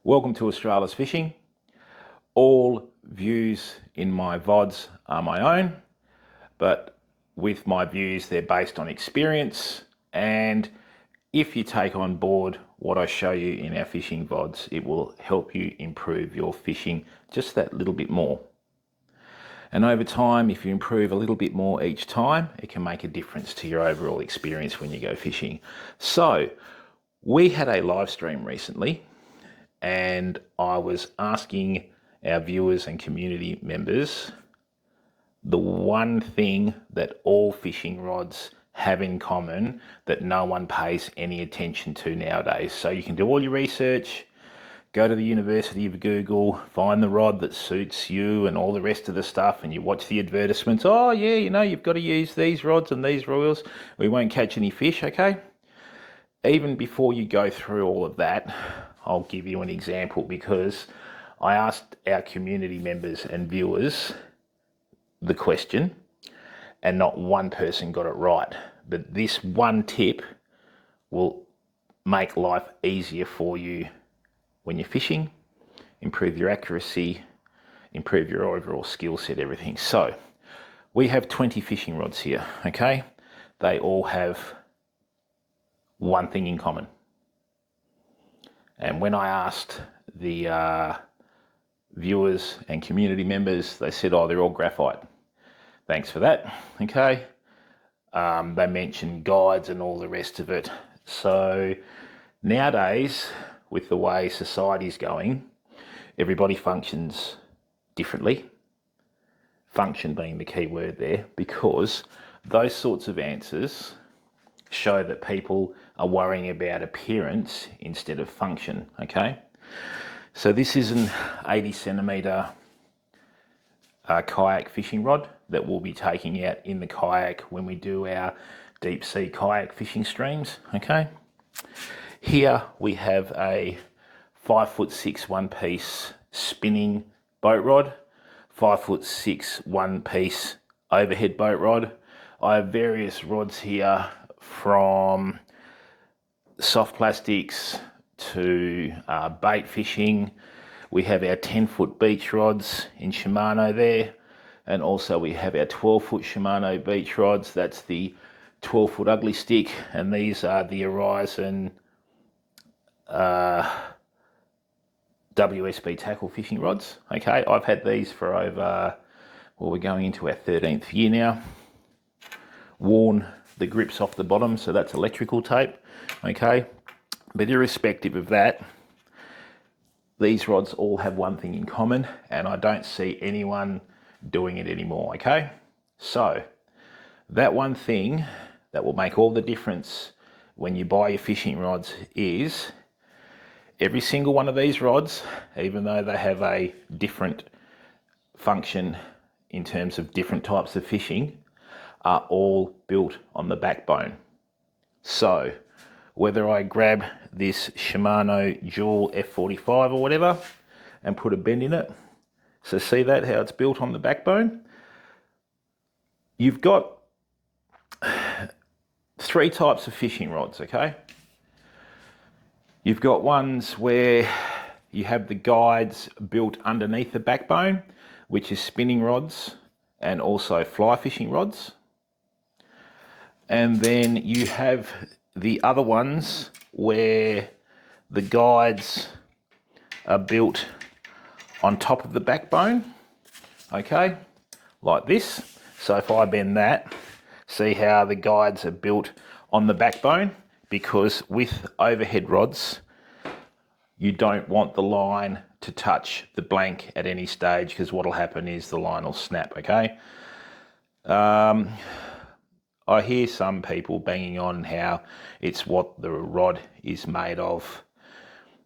Welcome to Australis Fishing. All views in my VODs are my own, but with my views, they're based on experience. And if you take on board what I show you in our fishing VODs, it will help you improve your fishing just that little bit more. And over time, if you improve a little bit more each time, it can make a difference to your overall experience when you go fishing. So we had a live stream recently, and I was asking our viewers and community members the one thing that all fishing rods have in common that no one pays any attention to nowadays. So you can do all your research, go to the University of Google, find the rod that suits you and all the rest of the stuff, and you watch the advertisements. Oh yeah, you know, you've got to use these rods and these reels. We won't catch any fish, okay? Even before you go through all of that, I'll give you an example, because I asked our community members and viewers the question and not one person got it right. But this one tip will make life easier for you when you're fishing, improve your accuracy, improve your overall skill set, everything. So we have 20 fishing rods here, okay? They all have one thing in common. And when I asked the viewers and community members, they said, oh, they're all graphite. Thanks for that, okay? They mentioned guides and all the rest of it. So nowadays, with the way society's going, everybody functions differently. Function being the key word there, because those sorts of answers show that people are worrying about appearance instead of function, okay? So this is an 80 centimetre kayak fishing rod that we'll be taking out in the kayak when we do our deep sea kayak fishing streams, okay? Here we have a 5'6" one-piece spinning boat rod, 5'6" one-piece overhead boat rod. I have various rods here, from soft plastics to bait fishing. We have our 10-foot beach rods in Shimano there, and also we have our 12-foot Shimano beach rods. That's the 12-foot ugly stick, and these are the Horizon WSB tackle fishing rods. Okay, I've had these for over, well, we're going into our 13th year now. Worn the grips off the bottom, so that's electrical tape, okay? But irrespective of that, these rods all have one thing in common, and I don't see anyone doing it anymore, okay? So that one thing that will make all the difference when you buy your fishing rods is every single one of these rods, even though they have a different function in terms of different types of fishing, are all built on the backbone. So whether I grab this Shimano Dual F45 or whatever and put a bend in it, so see that, how it's built on the backbone? You've got three types of fishing rods, okay? You've got ones where you have the guides built underneath the backbone, which is spinning rods and also fly fishing rods. And then you have the other ones where the guides are built on top of the backbone, okay, like this. So if I bend that, see how the guides are built on the backbone, because with overhead rods, you don't want the line to touch the blank at any stage, because what'll happen is the line will snap, okay? I hear some people banging on how it's what the rod is made of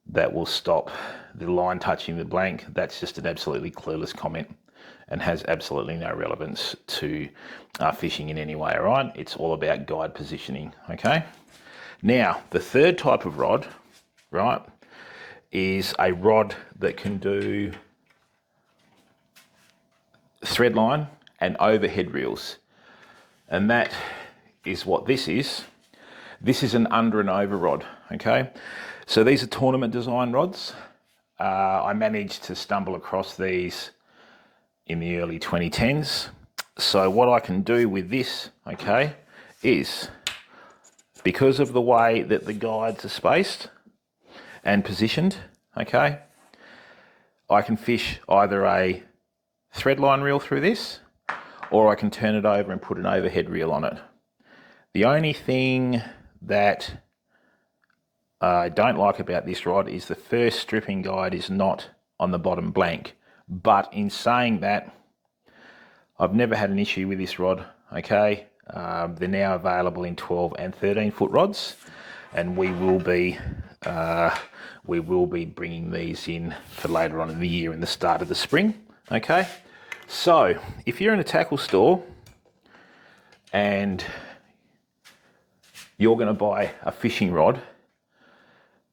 that will stop the line touching the blank. That's just an absolutely clueless comment and has absolutely no relevance to fishing in any way, all right? It's all about guide positioning, okay? Now, the third type of rod, right, is a rod that can do threadline and overhead reels. And that is what this is. This is an under and over rod, okay? So these are tournament design rods. I managed to stumble across these in the early 2010s. So what I can do with this, okay, is because of the way that the guides are spaced and positioned, okay, I can fish either a threadline reel through this, or I can turn it over and put an overhead reel on it. The only thing that I don't like about this rod is the first stripping guide is not on the bottom blank. But in saying that, I've never had an issue with this rod, okay? They're now available in 12 and 13 foot rods, and we will be bringing these in for later on in the year and the start of the spring, okay? So if you're in a tackle store and you're going to buy a fishing rod,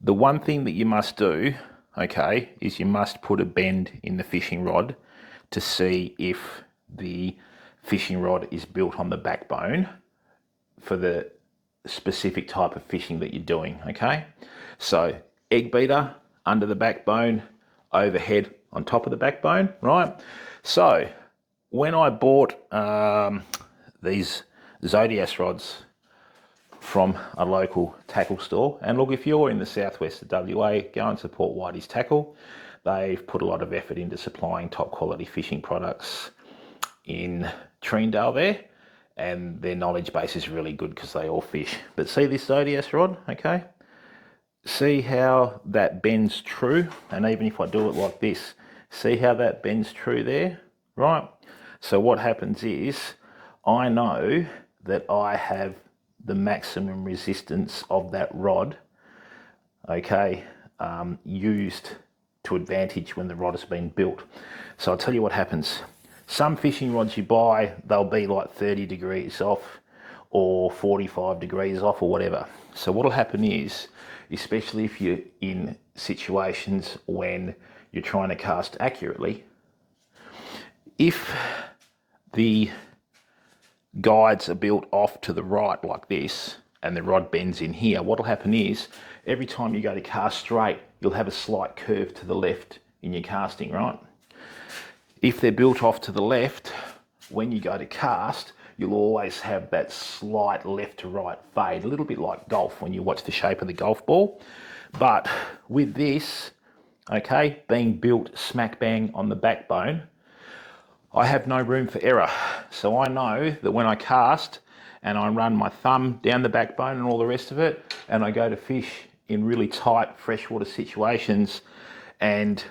the one thing that you must do, okay, is you must put a bend in the fishing rod to see if the fishing rod is built on the backbone for the specific type of fishing that you're doing, okay? So egg beater under the backbone, overhead on top of the backbone, right? So when I bought these Zodias rods from a local tackle store, and look, if you're in the southwest of WA, go and support Whitey's Tackle. They've put a lot of effort into supplying top quality fishing products in Treendale there, and their knowledge base is really good because they all fish. But see this Zodias rod, okay? See how that bends true, and even if I do it like this, see how that bends true there, right? So what happens is, I know that I have the maximum resistance of that rod, okay, used to advantage when the rod has been built. So I'll tell you what happens. Some fishing rods you buy, they'll be like 30 degrees off or 45 degrees off or whatever. So what'll happen is, especially if you're in situations when you're trying to cast accurately, if the guides are built off to the right like this and the rod bends in here, what'll happen is every time you go to cast straight, you'll have a slight curve to the left in your casting, right? If they're built off to the left, when you go to cast, you'll always have that slight left to right fade, a little bit like golf when you watch the shape of the golf ball. But with this, okay, being built smack bang on the backbone, I have no room for error. So I know that when I cast and I run my thumb down the backbone and all the rest of it, and I go to fish in really tight freshwater situations, and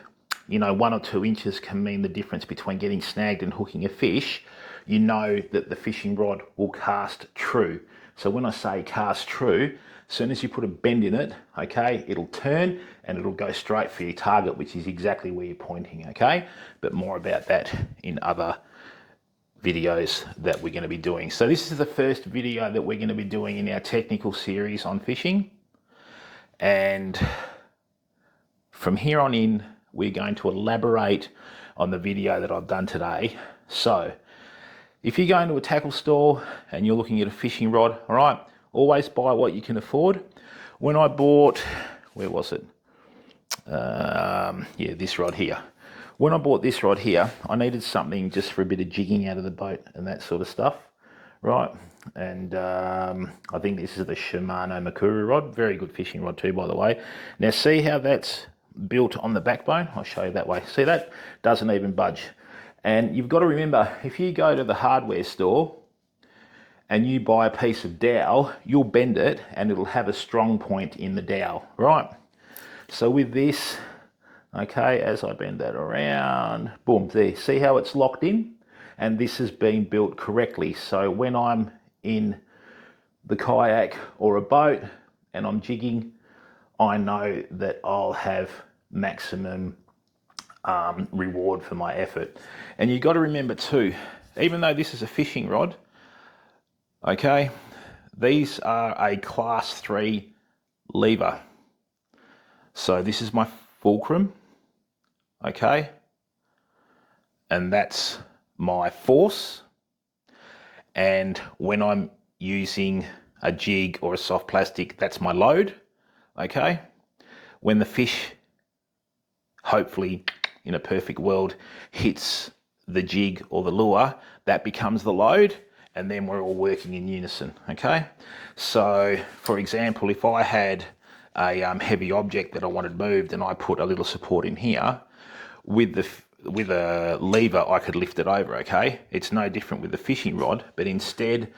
you know, 1 or 2 inches can mean the difference between getting snagged and hooking a fish, you know that the fishing rod will cast true. So when I say cast true, as soon as you put a bend in it, okay, it'll turn and it'll go straight for your target, which is exactly where you're pointing, okay? But more about that in other videos that we're going to be doing. So this is the first video that we're going to be doing in our technical series on fishing. And from here on in, we're going to elaborate on the video that I've done today. So if you go into a tackle store and you're looking at a fishing rod, all right, always buy what you can afford. When I bought, where was it? Yeah, this rod here. When I bought this rod here, I needed something just for a bit of jigging out of the boat and that sort of stuff, right? And I think this is the Shimano Makuru rod. Very good fishing rod too, by the way. Now see how that's built on the backbone? I'll show you that way. See, that doesn't even budge. And you've got to remember, if you go to the hardware store and you buy a piece of dowel, you'll bend it and it'll have a strong point in the dowel, right? So with this, okay, as I bend that around, boom, there, see how it's locked in? And this has been built correctly. So when I'm in the kayak or a boat and I'm jigging, I know that I'll have maximum reward for my effort. And you've got to remember too, even though this is a fishing rod, okay, these are a class 3 lever. So this is my fulcrum, okay, and that's my force. And when I'm using a jig or a soft plastic, that's my load, okay. When the fish hopefully in a perfect world hits the jig or the lure, that becomes the load, and then we're all working in unison, okay? So for example, if I had a heavy object that I wanted moved and I put a little support in here, with a lever I could lift it over, okay? It's no different with the fishing rod, but instead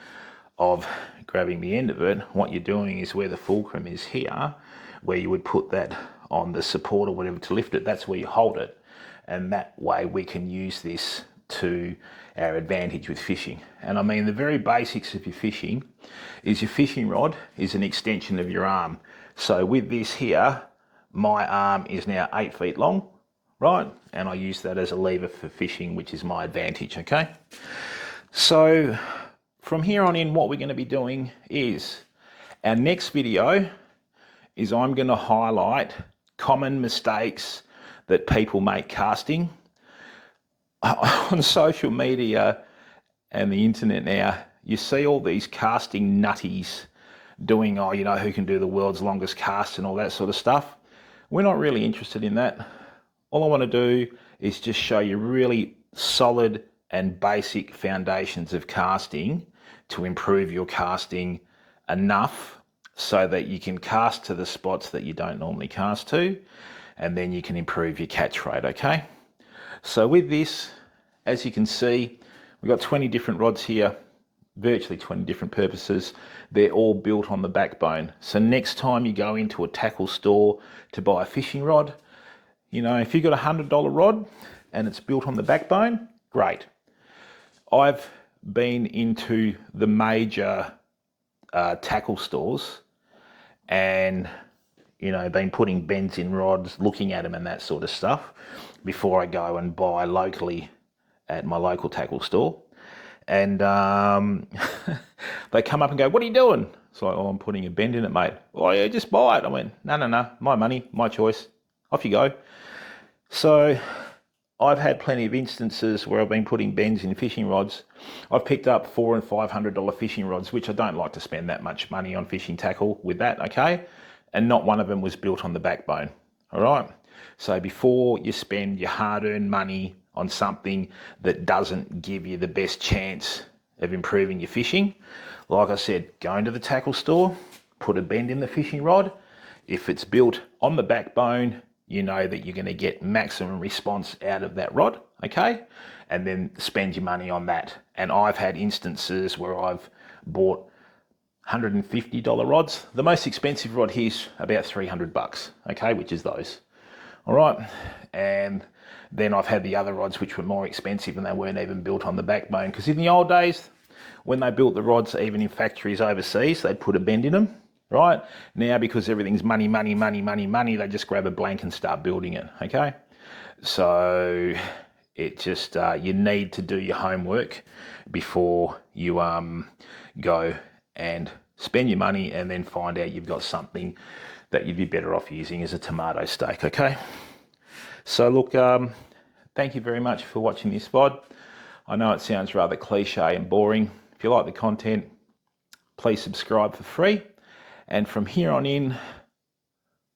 of grabbing the end of it, what you're doing is where the fulcrum is here, where you would put that on the support or whatever to lift it, that's where you hold it. And that way we can use this to our advantage with fishing. And I mean, the very basics of your fishing is your fishing rod is an extension of your arm. So with this here, my arm is now 8 feet long, right? And I use that as a lever for fishing, which is my advantage, okay? So from here on in, what we're going to be doing is our next video is I'm going to highlight common mistakes that people make casting. On social media and the internet now, you see all these casting nutties doing, oh, you know, who can do the world's longest cast and all that sort of stuff. We're not really interested in that. All I want to do is just show you really solid and basic foundations of casting to improve your casting enough so that you can cast to the spots that you don't normally cast to, and then you can improve your catch rate, okay? So with this, as you can see, we've got 20 different rods here, virtually 20 different purposes. They're all built on the backbone. So next time you go into a tackle store to buy a fishing rod, you know, if you've got a $100 rod and it's built on the backbone, great. I've been into the major tackle stores and, you know, been putting bends in rods, looking at them and that sort of stuff before I go and buy locally at my local tackle store. And they come up and go, what are you doing? It's like, oh, I'm putting a bend in it, mate. Oh yeah, just buy it. I went, no, my money, my choice. Off you go. So I've had plenty of instances where I've been putting bends in fishing rods. I've picked up $400 and $500 fishing rods, which I don't like to spend that much money on fishing tackle with that, okay? And not one of them was built on the backbone, all right? So before you spend your hard-earned money on something that doesn't give you the best chance of improving your fishing, like I said, go into the tackle store, put a bend in the fishing rod. If it's built on the backbone, you know that you're going to get maximum response out of that rod, okay? And then spend your money on that. And I've had instances where I've bought $150 rods. The most expensive rod here is about $300, okay, which is those. All right, and then I've had the other rods which were more expensive and they weren't even built on the backbone, because in the old days, when they built the rods, even in factories overseas, they'd put a bend in them, right? Now, because everything's money, they just grab a blank and start building it, okay? So it just, you need to do your homework before you go and spend your money and then find out you've got something that you'd be better off using as a tomato steak, okay? So look, thank you very much for watching this VOD. I know it sounds rather cliche and boring. If you like the content, please subscribe for free. And from here on in,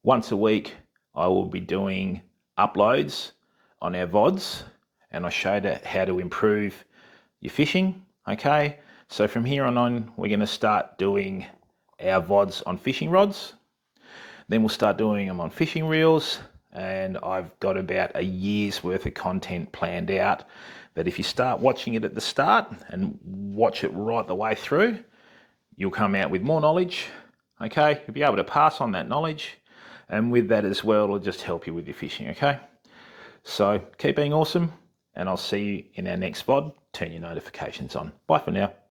once a week, I will be doing uploads on our VODs, and I showed how to improve your fishing, okay? So from here on, we're going to start doing our VODs on fishing rods. Then we'll start doing them on fishing reels, and I've got about a year's worth of content planned out that if you start watching it at the start and watch it right the way through, you'll come out with more knowledge, okay? You'll be able to pass on that knowledge, and with that as well, it'll just help you with your fishing, okay? So keep being awesome, and I'll see you in our next VOD. Turn your notifications on. Bye for now.